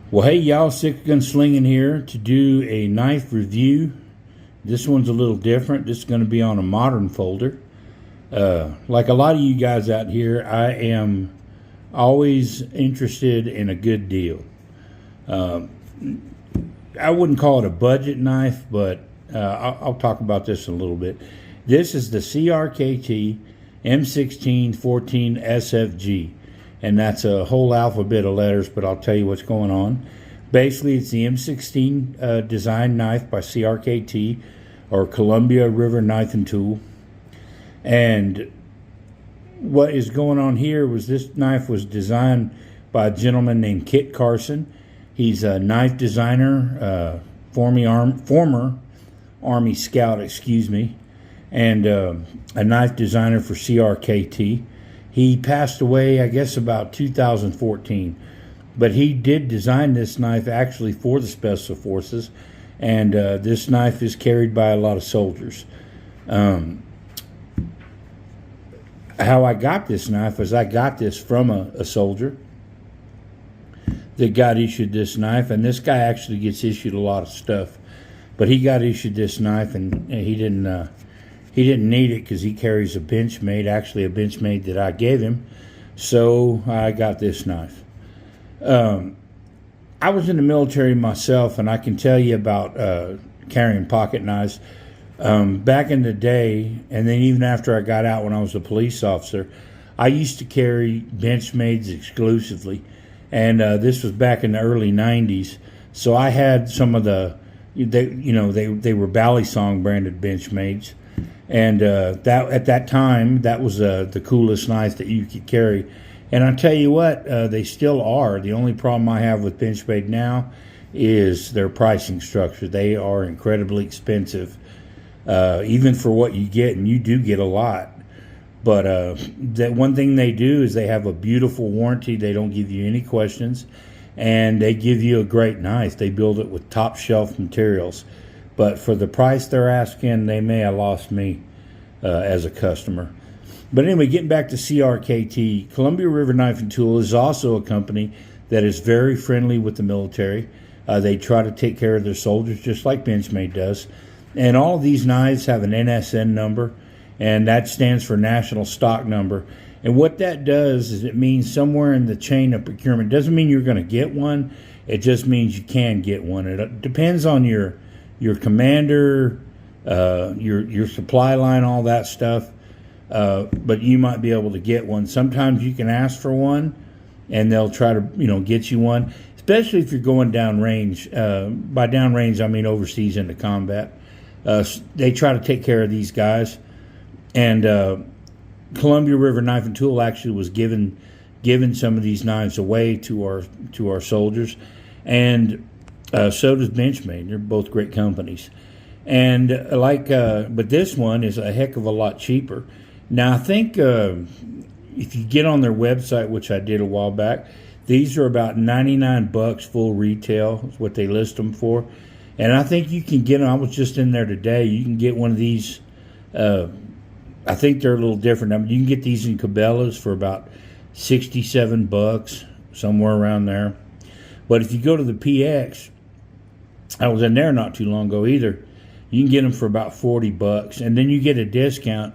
Well, hey y'all, Sick Gunslinging here to do a knife review. This one's a little different. This is going to be on a modern folder. Like a lot of you guys out here, I am always interested in a good deal. I wouldn't call it a budget knife, but I'll talk about this in a little bit. This is the CRKT M16 SFG. And that's a whole alphabet of letters, but I'll tell you what's going on. Basically, it's the M16 design knife by CRKT, or Columbia River Knife and Tool. And what is going on here was this knife was designed by a gentleman named Kit Carson. He's a knife designer, former Army Scout, and a knife designer for CRKT. He passed away, I guess, about 2014. But he did design this knife actually for the Special Forces. And this knife is carried by a lot of soldiers. How I got this knife is I got this from a soldier that got issued this knife. And this guy actually gets issued a lot of stuff. But he got issued this knife, and he didn't need it because he carries a Benchmade, actually a Benchmade that I gave him. So I got this knife. I was in the military myself, and I can tell you about carrying pocket knives. Back in the day, and then even after I got out when I was a police officer, I used to carry Benchmades exclusively. And this was back in the early 90s. So I had some of they were Balisong branded Benchmades. And that at that time, that was the coolest knife that you could carry. And I tell you what, they still are. The only problem I have with Benchmade now is their pricing structure. They are incredibly expensive, even for what you get, and you do get a lot. But that one thing they do is they have a beautiful warranty. They don't give you any questions, and they give you a great knife. They build it with top shelf materials. But for the price they're asking, they may have lost me as a customer. But anyway, getting back to CRKT, Columbia River Knife and Tool is also a company that is very friendly with the military. They try to take care of their soldiers just like Benchmade does. And all of these knives have an NSN number, and that stands for National Stock Number. And what that does is it means somewhere in the chain of procurement. It doesn't mean you're going to get one. It just means you can get one. It depends on your commander, your supply line, all that stuff. But you might be able to get one. Sometimes you can ask for one, and they'll try to, get you one, especially if you're going downrange. By downrange, I mean overseas into combat. They try to take care of these guys. And Columbia River Knife and Tool actually was giving some of these knives away to our soldiers. And so does Benchmade. They're both great companies. And but this one is a heck of a lot cheaper. Now, I think if you get on their website, which I did a while back, these are about $99 full retail is what they list them for. And I think you can get them. I was just in there today. You can get one of these. I think they're a little different. I mean, you can get these in Cabela's for about $67, somewhere around there. But if you go to the PX, I was in there not too long ago either. You can get them for about $40, and then you get a discount,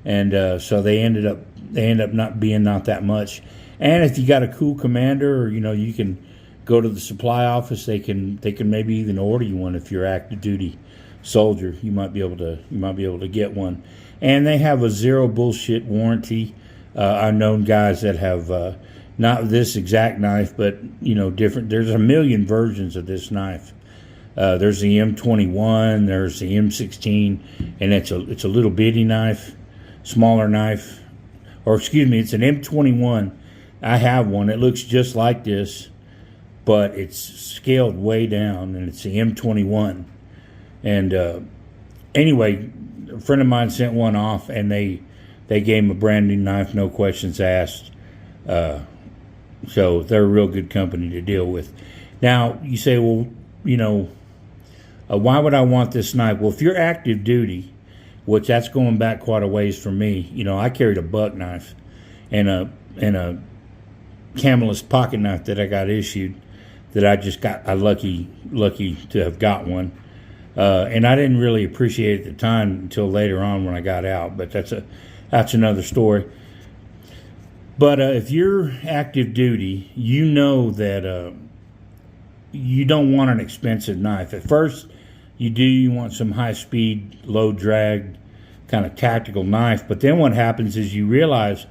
and so they end up not being that much. And if you got a cool commander, or you can go to the supply office. They can maybe even order you one if you're active duty soldier. You might be able to get one, and they have a zero bullshit warranty. I've known guys that have not this exact knife, but different. There's a million versions of this knife. There's the M21, there's the M16, and it's a little bitty knife, smaller knife, or excuse me, it's an M21. I have one. It looks just like this, but it's scaled way down, and it's the M21. And anyway, a friend of mine sent one off, and they gave him a brand new knife, no questions asked. So they're a real good company to deal with. Now, you say, well, why would I want this knife? Well, if you're active duty, which that's going back quite a ways for me. I carried a buck knife and a Camelus pocket knife that I got issued that I just got lucky to have got one. And I didn't really appreciate it at the time until later on when I got out, but that's another story. But if you're active duty, you know that you don't want an expensive knife. At first, you want some high-speed, low-drag, kind of tactical knife. But then what happens is you realize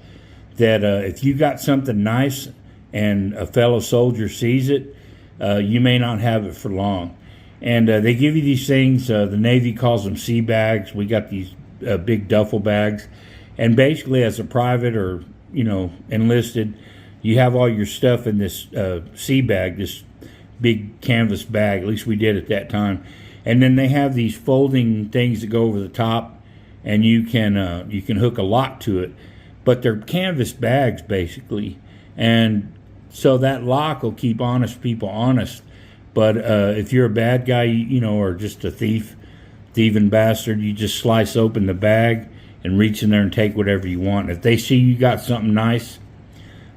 that if you got something nice and a fellow soldier sees it, you may not have it for long. And they give you these things. The Navy calls them sea bags. We got these big duffel bags. And basically, as a private or enlisted, you have all your stuff in this sea bag, this big canvas bag. At least we did at that time. And then they have these folding things that go over the top, and you can hook a lock to it. But they're canvas bags basically, and so that lock will keep honest people honest. But if you're a bad guy, or just a thieving bastard, you just slice open the bag and reach in there and take whatever you want. If they see you got something nice,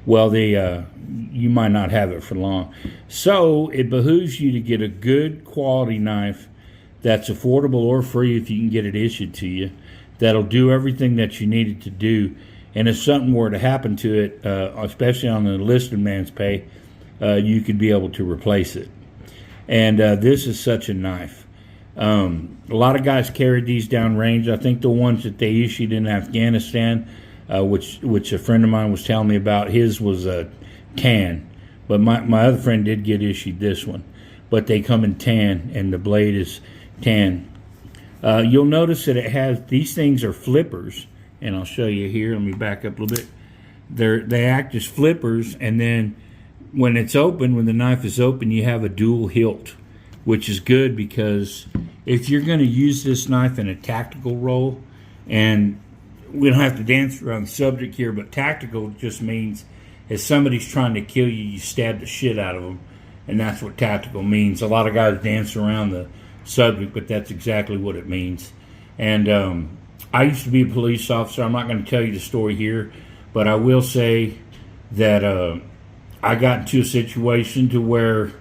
well, you might not have it for long. So it behooves you to get a good quality knife that's affordable or free if you can get it issued to you, that'll do everything that you need it to do. And if something were to happen to it, especially on the enlisted man's pay, you could be able to replace it. And this is such a knife. A lot of guys carried these down range. I think the ones that they issued in Afghanistan, which a friend of mine was telling me about, his was a tan. But my other friend did get issued this one. But they come in tan, and the blade is tan. You'll notice that it has, these things are flippers. And I'll show you here. Let me back up a little bit. They act as flippers, and then when it's open, when the knife is open, you have a dual hilt, which is good because if you're going to use this knife in a tactical role, and we don't have to dance around the subject here, but tactical just means if somebody's trying to kill you, you stab the shit out of them, and that's what tactical means. A lot of guys dance around the subject, but that's exactly what it means. And I used to be a police officer. I'm not going to tell you the story here, but I will say that I got into a situation to where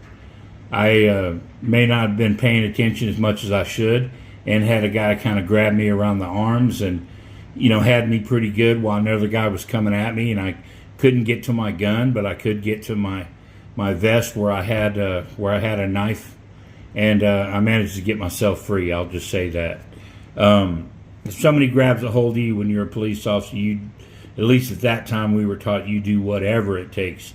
I may not have been paying attention as much as I should, and had a guy kind of grab me around the arms and had me pretty good while another guy was coming at me, and I couldn't get to my gun, but I could get to my vest where I had a knife, and I managed to get myself free. I'll just say that. If somebody grabs a hold of you when you're a police officer, at least at that time we were taught, you do whatever it takes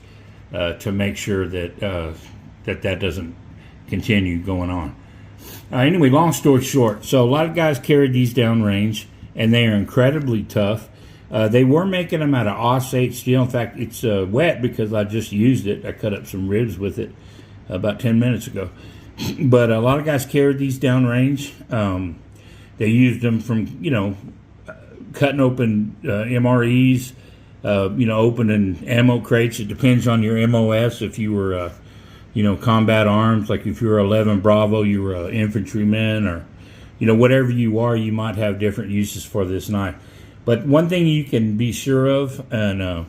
to make sure that that doesn't continue going on. Anyway, long story short, so a lot of guys carried these downrange, and they are incredibly tough. They were making them out of Aus-8 steel. In fact, it's wet because I just used it. I cut up some ribs with it about 10 minutes ago. But a lot of guys carried these downrange. They used them from, cutting open MREs, opening ammo crates. It depends on your MOS. If you were, combat arms, like if you were 11 Bravo, you were an infantryman, or, whatever you are, you might have different uses for this knife. But one thing you can be sure of, and,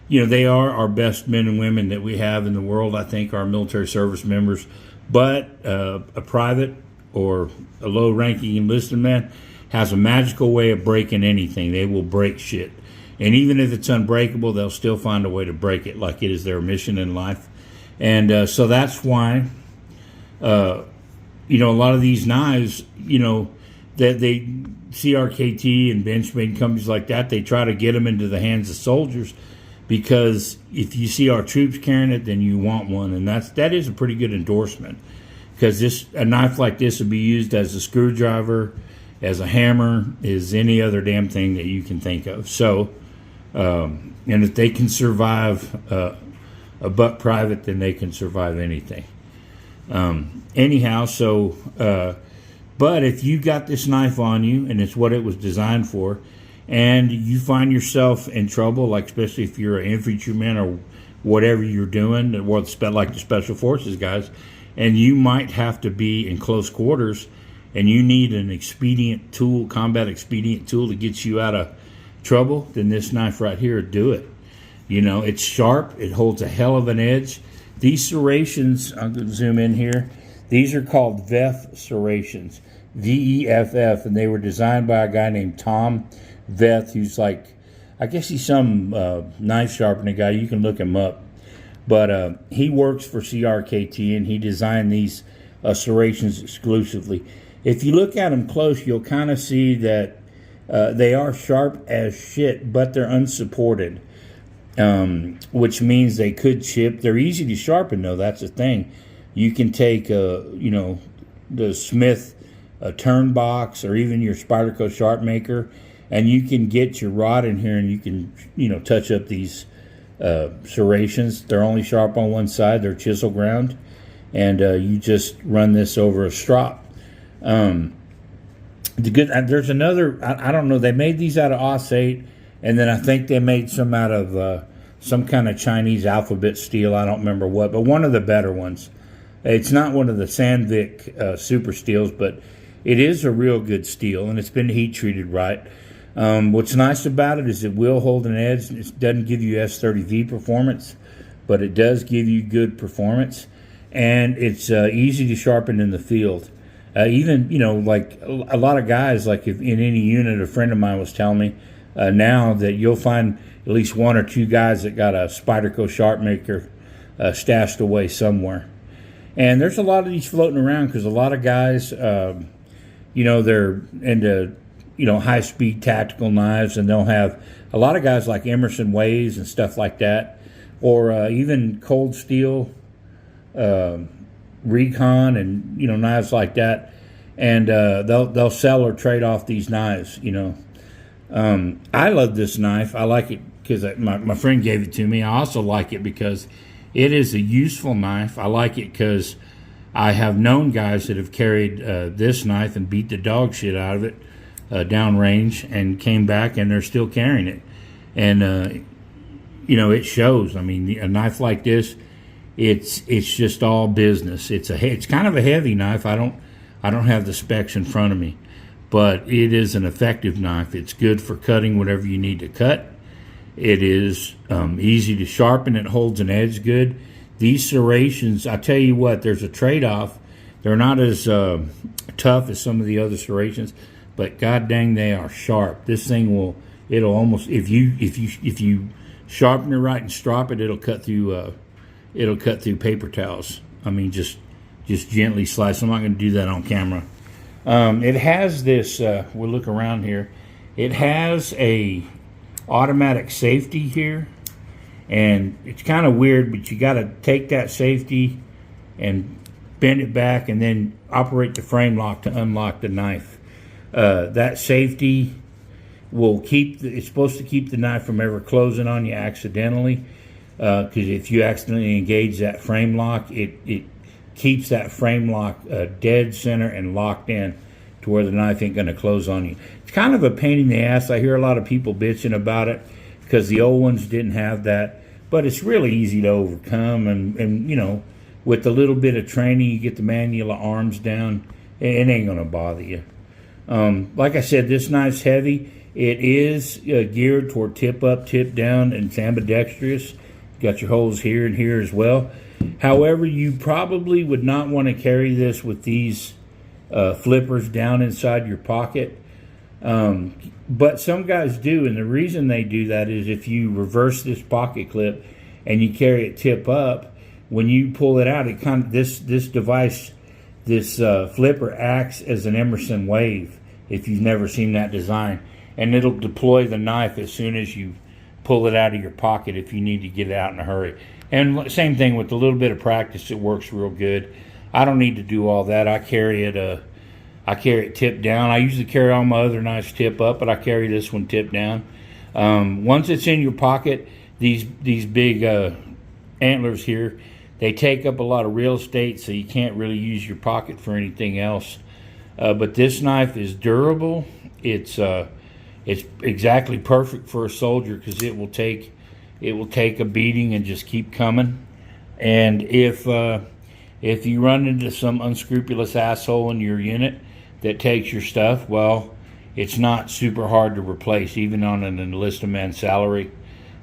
they are our best men and women that we have in the world, I think, our military service members. But a private or a low-ranking enlisted man has a magical way of breaking anything. They will break shit. And even if it's unbreakable, they'll still find a way to break it, like it is their mission in life. And so that's why, a lot of these knives, that they, CRKT and Benchmade companies like that, they try to get them into the hands of soldiers, because if you see our troops carrying it, then you want one. And that is a pretty good endorsement. Because a knife like this would be used as a screwdriver, as a hammer, as any other damn thing that you can think of. So, and if they can survive a buck private, then they can survive anything. Anyhow, but if you got this knife on you, and it's what it was designed for, and you find yourself in trouble, like especially if you're an infantryman or whatever you're doing, like the Special Forces guys, and you might have to be in close quarters, and you need an expedient tool, combat expedient tool to get you out of trouble, then this knife right here will do it. It's sharp. It holds a hell of an edge. These serrations, I'm going to zoom in here. These are called VEF serrations, VEFF, and they were designed by a guy named Tom Veth, who's like, I guess he's some knife sharpening guy. You can look him up. But he works for CRKT, and he designed these serrations exclusively. If you look at them close, you'll kind of see that they are sharp as shit, but they're unsupported, which means they could chip. They're easy to sharpen, though. That's the thing. You can take, you know, the Smith turn box or even your Spyderco sharp maker, and you can get your rod in here, and you can, you know, touch up these serrations. They're only sharp on one side. They're chisel ground, and you just run this over a strop. There's another, I don't know, they made these out of Os-8, and then I think they made some out of some kind of Chinese alphabet steel. I don't remember what, but one of the better ones. It's not one of the Sandvik super steels, but it is a real good steel, and it's been heat treated right. What's nice about it is it will hold an edge. It doesn't give you S30V performance, but it does give you good performance, and it's easy to sharpen in the field. Even, you know, like a lot of guys, like if in any unit, a friend of mine was telling me now that you'll find at least one or two guys that got a Spyderco sharp maker stashed away somewhere. And there's a lot of these floating around because a lot of guys, you know, they're into, you know, high-speed tactical knives, and they'll have a lot of guys like Emerson Waves and stuff like that, or even Cold Steel, Recon, and, you know, knives like that, and they'll sell or trade off these knives. You know, I love this knife. I like it because my friend gave it to me. I also like it because it is a useful knife. I like it because I have known guys that have carried this knife and beat the dog shit out of it downrange, and came back and they're still carrying it, and you know, it shows. I mean, a knife like this, it's just all business. It's kind of a heavy knife. I don't have the specs in front of me, but it is an effective knife. It's good for cutting whatever you need to cut. It is easy to sharpen. It holds an edge good. These serrations, I tell you what, there's a trade-off. They're not as tough as some of the other serrations, but god dang, they are sharp. This thing it'll almost, if you sharpen it right and strop it, it'll cut through paper towels. I mean, just gently slice. I'm not going to do that on camera. It has this, we'll look around here. It has a automatic safety here, and it's kind of weird, but you got to take that safety and bend it back and then operate the frame lock to unlock the knife. That safety will it's supposed to keep the knife from ever closing on you accidentally, because if you accidentally engage that frame lock, it keeps that frame lock dead center and locked in to where the knife ain't going to close on you. It's kind of a pain in the ass. I hear a lot of people bitching about it because the old ones didn't have that, but it's really easy to overcome, and you know, with a little bit of training, you get the manual arms down, it ain't going to bother you. Like I said, this knife's heavy. It is geared toward tip up, tip down, and it's ambidextrous. Got your holes here and here as well. However, you probably would not want to carry this with these flippers down inside your pocket. But some guys do, and the reason they do that is if you reverse this pocket clip and you carry it tip up, when you pull it out, it kind of this device, this flipper acts as an Emerson Wave, if you've never seen that design, and it'll deploy the knife as soon as you pull it out of your pocket if you need to get it out in a hurry. And same thing, with a little bit of practice, it works real good. I don't need to do all that. I carry it tip down. I usually carry all my other knives tip up, but I carry this one tip down. Once it's in your pocket, these big antlers here, they take up a lot of real estate, so you can't really use your pocket for anything else. But this knife is durable. It's exactly perfect for a soldier because it will take a beating and just keep coming. And if you run into some unscrupulous asshole in your unit that takes your stuff, well, it's not super hard to replace. Even on an enlisted man salary,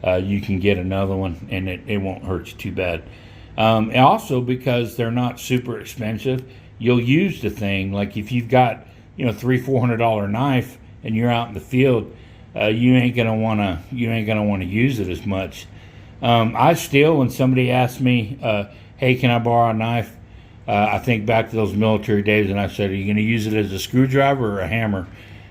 you can get another one, and it won't hurt you too bad. And also because they're not super expensive, you'll use the thing. Like if you've got, $300-400 knife and you're out in the field, you ain't gonna wanna use it as much. I still, when somebody asks me, hey, can I borrow a knife? I think back to those military days, and I said, are you going to use it as a screwdriver or a hammer?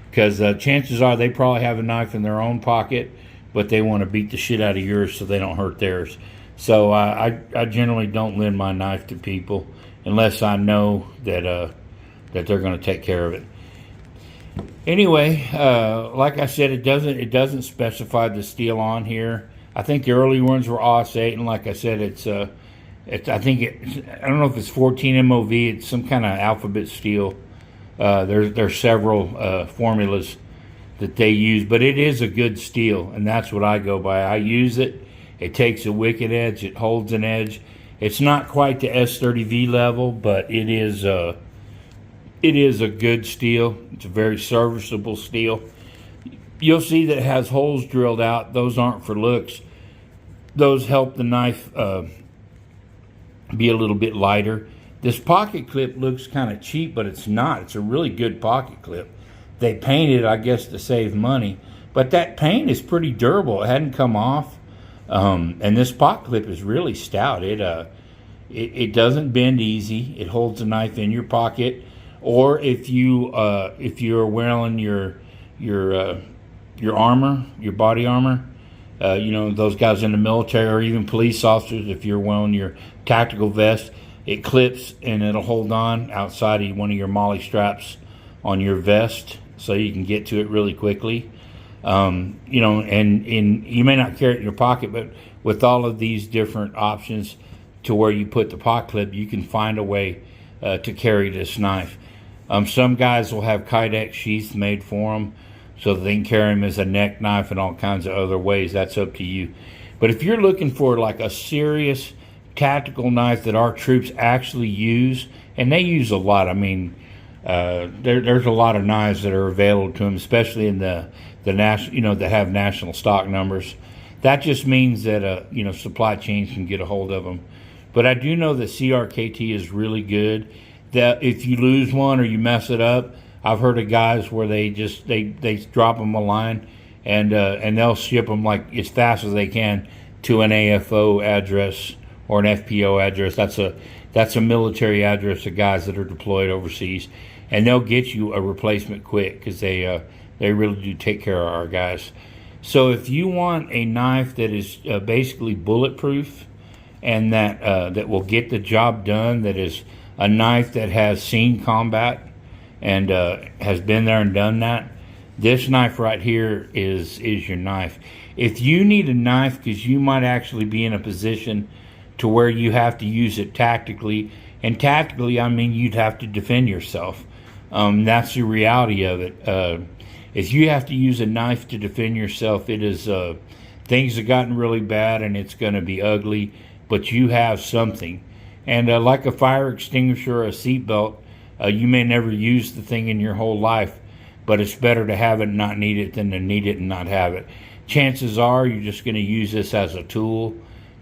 Because chances are they probably have a knife in their own pocket, but they want to beat the shit out of yours so they don't hurt theirs. So I generally don't lend my knife to people unless I know that they're going to take care of it. Anyway, like I said, it doesn't specify the steel on here. I think the early ones were AUS-8, and like I said, I don't know if it's 14 MOV. It's some kind of alphabet steel. There's several formulas that they use, but it is a good steel, and that's what I go by. I use it. It takes a wicked edge. It holds an edge. It's not quite the S30V level, but it is a good steel. It's a very serviceable steel. You'll see that it has holes drilled out. Those aren't for looks. Those help the knife be a little bit lighter. This pocket clip looks kind of cheap, but it's not. It's a really good pocket clip. They painted, I guess, to save money, but that paint is pretty durable. It hadn't come off, and this pocket clip is really stout. It doesn't bend easy. It holds the knife in your pocket, or if you're wearing your armor, your body armor, those guys in the military, or even police officers, if you're wearing your tactical vest, it clips and it'll hold on outside of one of your molly straps on your vest, so you can get to it really quickly. And you may not carry it in your pocket, but with all of these different options to where you put the pocket clip, you can find a way to carry this knife. Some guys will have Kydex sheaths made for them, so that they can carry them as a neck knife and all kinds of other ways. That's up to you. But if you're looking for like a serious tactical knife that our troops actually use, and they use a lot. I mean, there's a lot of knives that are available to them, especially in the national, that have national stock numbers. That just means that supply chains can get a hold of them. But I do know that CRKT is really good. That if you lose one or you mess it up, I've heard of guys where they drop them a line, and they'll ship them like as fast as they can to an AFO address or an FPO address. That's a military address of guys that are deployed overseas, and they'll get you a replacement quick because they really do take care of our guys. So if you want a knife that is basically bulletproof and that will get the job done, that is a knife that has seen combat and has been there and done that, this knife right here is your knife. If you need a knife because you might actually be in a position to where you have to use it tactically, and tactically I mean you'd have to defend yourself. That's the reality of it. If you have to use a knife to defend yourself, it is things have gotten really bad and it's going to be ugly, but you have something. And like a fire extinguisher or a seatbelt, you may never use the thing in your whole life, but it's better to have it and not need it than to need it and not have it. Chances are you're just going to use this as a tool,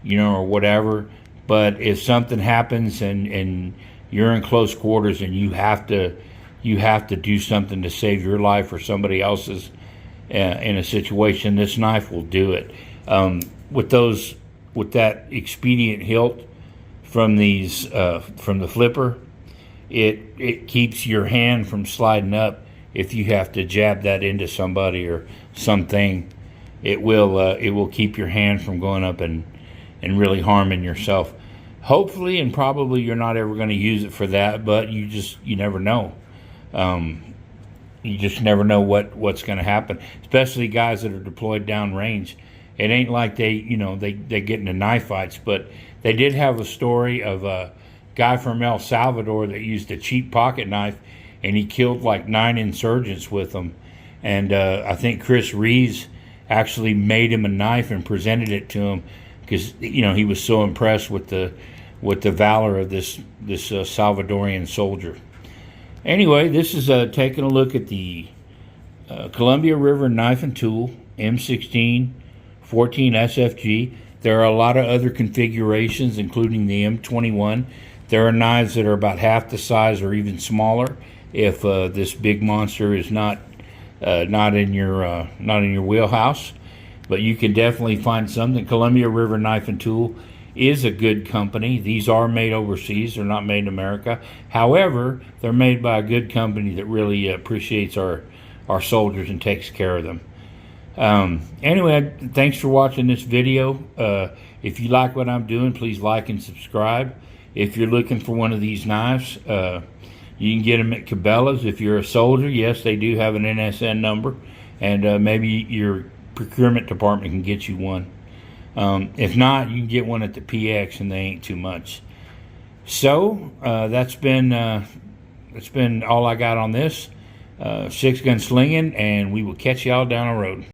or whatever. But if something happens and you're in close quarters and you have to do something to save your life or somebody else's in a situation, this knife will do it. With that expedient hilt from the flipper, it keeps your hand from sliding up. If you have to jab that into somebody or something, it will keep your hand from going up and really harming yourself. Hopefully and probably you're not ever going to use it for that, but you never know. You just never know what's going to happen, especially guys that are deployed downrange. It ain't like they get into knife fights, but they did have a story of a guy from El Salvador that used a cheap pocket knife, and he killed like 9 insurgents with them. And I think Chris Reeves actually made him a knife and presented it to him because he was so impressed with the valor of this Salvadorian soldier. Anyway, this is taking a look at the Columbia River Knife and Tool M16 14 SFG. There are a lot of other configurations, including the M21. There are knives that are about half the size or even smaller if this big monster is not in your wheelhouse. But you can definitely find some. The Columbia River Knife and Tool is a good company. These are made overseas. They're not made in America. However, they're made by a good company that really appreciates our soldiers and takes care of them. Anyway, thanks for watching this video. If you like what I'm doing, please like and subscribe. If you're looking for one of these knives, you can get them at Cabela's. If you're a soldier, yes, they do have an NSN number, and maybe your procurement department can get you one. If not, you can get one at the PX, and they ain't too much. So that's been all I got on this. Six gun slinging, and we will catch y'all down the road.